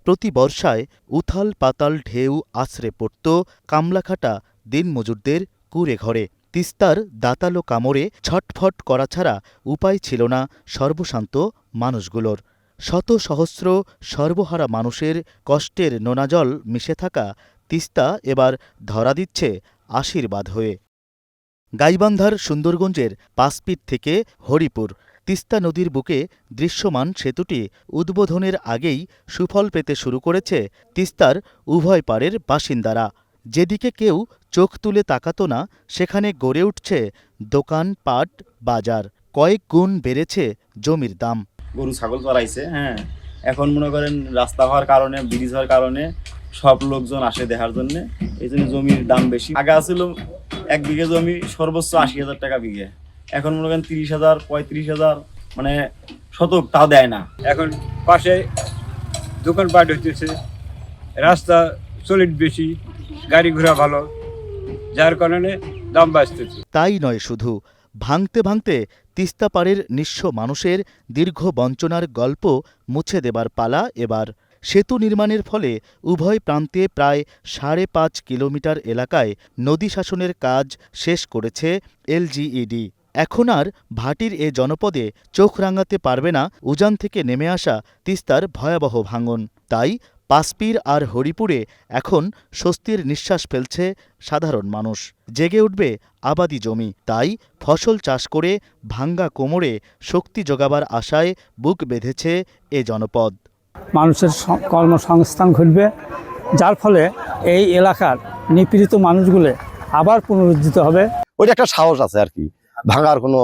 প্রতি বর্ষায় উথাল পাতাল ঢেউ আছড়ে পড়ত কামলাখাটা দিনমজুরদের কুঁড়ে ঘরে। তিস্তার দাঁতালো কামড়ে ছটফট করা ছাড়া উপায় ছিল না সর্বশান্ত মানুষগুলোর। শত সহস্র সর্বহারা মানুষের কষ্টের নোনা জল মিশে থাকা তিস্তা এবার ধরা দিচ্ছে আশীর্বাদ হয়ে। গাইবান্ধার সুন্দরগঞ্জের পাঁচপিঠ থেকে হরিপুর তিস্তা নদীর বুকে দৃশ্যমান সেতুটি উদ্বোধনের আগেই সুফল পেতে শুরু করেছে তিস্তার উভয় পাড়ের বাসিন্দারা। যেদিকে কেউ চোখ তুলে তাকাত না, সেখানে গড়ে উঠছে দোকান, পাট, বাজার। কয়েক গুণ বেড়েছে জমির দাম। গরু ছাগল চড়াইছে, এখন মনে করেন রাস্তা হওয়ার কারণে, ব্রিজ হওয়ার কারণে সব লোকজন আসে দেখার জন্য, এই জন্য জমির দাম বেশি। আগে আসছিল 1 বিঘে জমি সর্বোচ্চ 80,000 টাকা বিঘে, এখন মনে করেন 30,000 35,000, মানে শতক তাও দেয় না। এখন পাশে দোকানপাট হইতেছে, রাস্তা সলিড বেশি, গাড়ি ঘোড়া ভালো, যার কারণে দাম বাড়তেছে। তাই নয় শুধু, ভাঙতে ভাঙতে তিস্তা পাড়ের নিঃস্ব মানুষের দীর্ঘ বঞ্চনার গল্প মুছে দেবার পালা এবার। সেতু নির্মাণের ফলে উভয় প্রান্তে প্রায় 5.5 কিলোমিটার এলাকায় নদী শাসনের কাজ শেষ করেছে এলজিইডি। এখন আর ভাটির এ জনপদে চোখ রাঙাতে পারবে না উজান থেকে নেমে আসা তিস্তার ভয়াবহ ভাঙন। তাই পাঁচপির আর হরিপুরে এখন স্বস্তির নিঃশ্বাস ফেলছে সাধারণ মানুষ। জেগে উঠবে আবাদি জমি, তাই ফসল চাষ করে ভাঙ্গা কোমরে শক্তি জোগাবার আশায় বুক বেঁধেছে এ জনপদ। মানুষের কর্মসংস্থান ঘটবে, যার ফলে এই এলাকার নিপীড়িত মানুষগুলো আবার পুনরুজ্জীবিত হবে। ওইটা একটা সাহস আছে আর কি, ভাঙার কোনো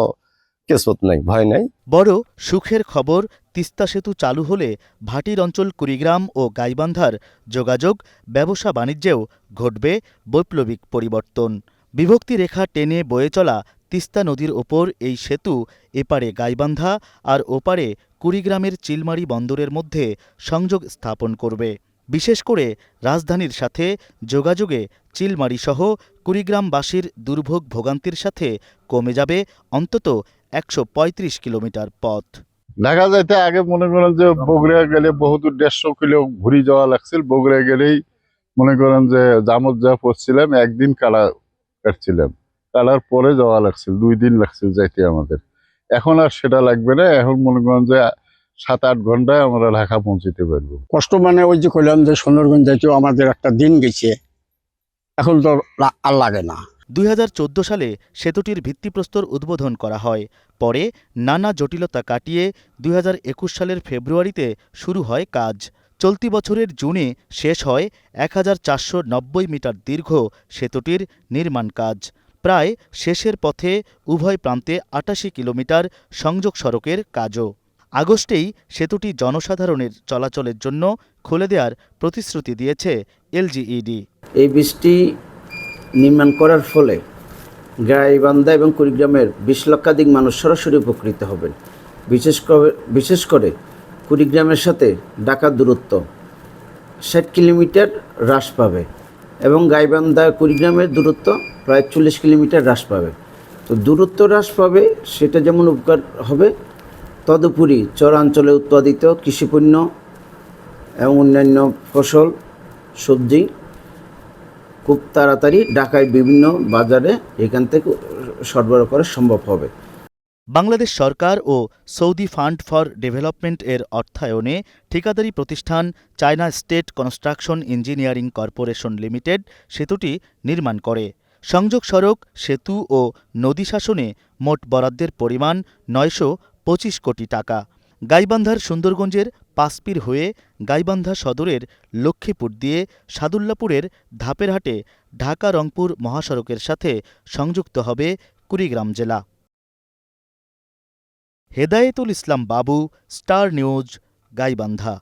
কেসপত নাই, ভয় নাই। বড় সুখের খবর, তিস্তা সেতু চালু হলে ভাটির অঞ্চল কুড়িগ্রাম ও গাইবান্ধার যোগাযোগ, ব্যবসা বাণিজ্যেও ঘটবে বৈপ্লবিক পরিবর্তন। বিভক্তি রেখা টেনে বয়ে চলা তিস্তা নদীর ওপর এই সেতু এপারে গাইবান্ধা আর ওপারে কুড়িগ্রামের চিলমারি বন্দরের মধ্যে সংযোগ স্থাপন করবে। বিশেষ করে রাজধানীর সাথে যোগাযোগে চিলমারিসহ কুড়িগ্রামবাসীর দুর্ভোগ ভোগান্তির সাথে কমে যাবে অন্তত 135 কিলোমিটার পথ। ঢাকা যাইতে আগে মনে করেন যে বগুড়া গেলে বহুত 150 কিলো ঘুরি যাওয়া লাগছিল। বগুড়া গেলেই মনে করেন যে জামত যা পড়ছিলাম, একদিন কালা কাটছিলাম, কালার পরে যাওয়া লাগছিল, 2 দিন লাগছিল যাইতে আমাদের। এখন আর সেটা লাগবে না, এখন মনে করেন যে 7-8 ঘন্টায় আমরা ঢাকা পৌঁছতে পারবো। কষ্ট মানে ওই যে কইলাম যে সুন্দরগঞ্জ যাইতেও আমাদের একটা দিন গেছে, এখন তো আর লাগে না। 2014 সালে সেতুটির ভিত্তিপ্রস্তর উদ্বোধন করা হয়। পরে নানা জটিলতা কাটিয়ে 2021 সালের ফেব্রুয়ারিতে শুরু হয় কাজ। চলতি বছরের জুনে শেষ হয় 1490 মিটার দীর্ঘ সেতুটির নির্মাণ কাজ। প্রায় শেষের পথে, উভয় প্রান্তে 88 কিলোমিটার সংযোগ সড়কের কাজও। আগস্টেই সেতুটি জনসাধারণের চলাচলের জন্য খুলে দেওয়ার প্রতিশ্রুতি দিয়েছে এলজিইডি। এই ব্রিজটি নির্মাণ করার ফলে গাইবান্ধা এবং কুড়িগ্রামের 20 লক্ষাধিক মানুষ সরাসরি উপকৃত হবেন। বিশেষ করে কুড়িগ্রামের সাথে ঢাকার দূরত্ব 60 কিলোমিটার হ্রাস পাবে এবং গাইবান্ধা কুড়িগ্রামের দূরত্ব প্রায় 40 কিলোমিটার হ্রাস পাবে। তো দূরত্ব হ্রাস পাবে, সেটা যেমন উপকার হবে, তদুপরি চরাঞ্চলে উৎপাদিত কৃষিপণ্য এবং অন্যান্য ফসল, সবজি খুব তাড়াতাড়ি ঢাকায় বিভিন্ন বাজারে এখান থেকে সরবরাহ করা সম্ভব হবে। বাংলাদেশ সরকার ও সৌদি ফান্ড ফর ডেভেলপমেন্ট এর অর্থায়নে ঠিকাদারি প্রতিষ্ঠান China state construction engineering corporation limited সেতুটি নির্মাণ করে। সংযোগ সড়ক, সেতু ও নদী শাসনে মোট বরাদ্দের পরিমাণ 925 কোটি টাকা। গাইবান্ধার সুন্দরগঞ্জের পাঁচপির হয়ে গাইবান্ধা সদরের লক্ষ্মীপুর দিয়ে সাদুল্লাপুরের ধাপেরহাটে ঢাকা-রংপুর মহাসড়কের সাথে সংযুক্ত হবে কুড়িগ্রাম জেলা। হেদায়েতুল ইসলাম বাবু, স্টার নিউজ, গাইবান্ধা।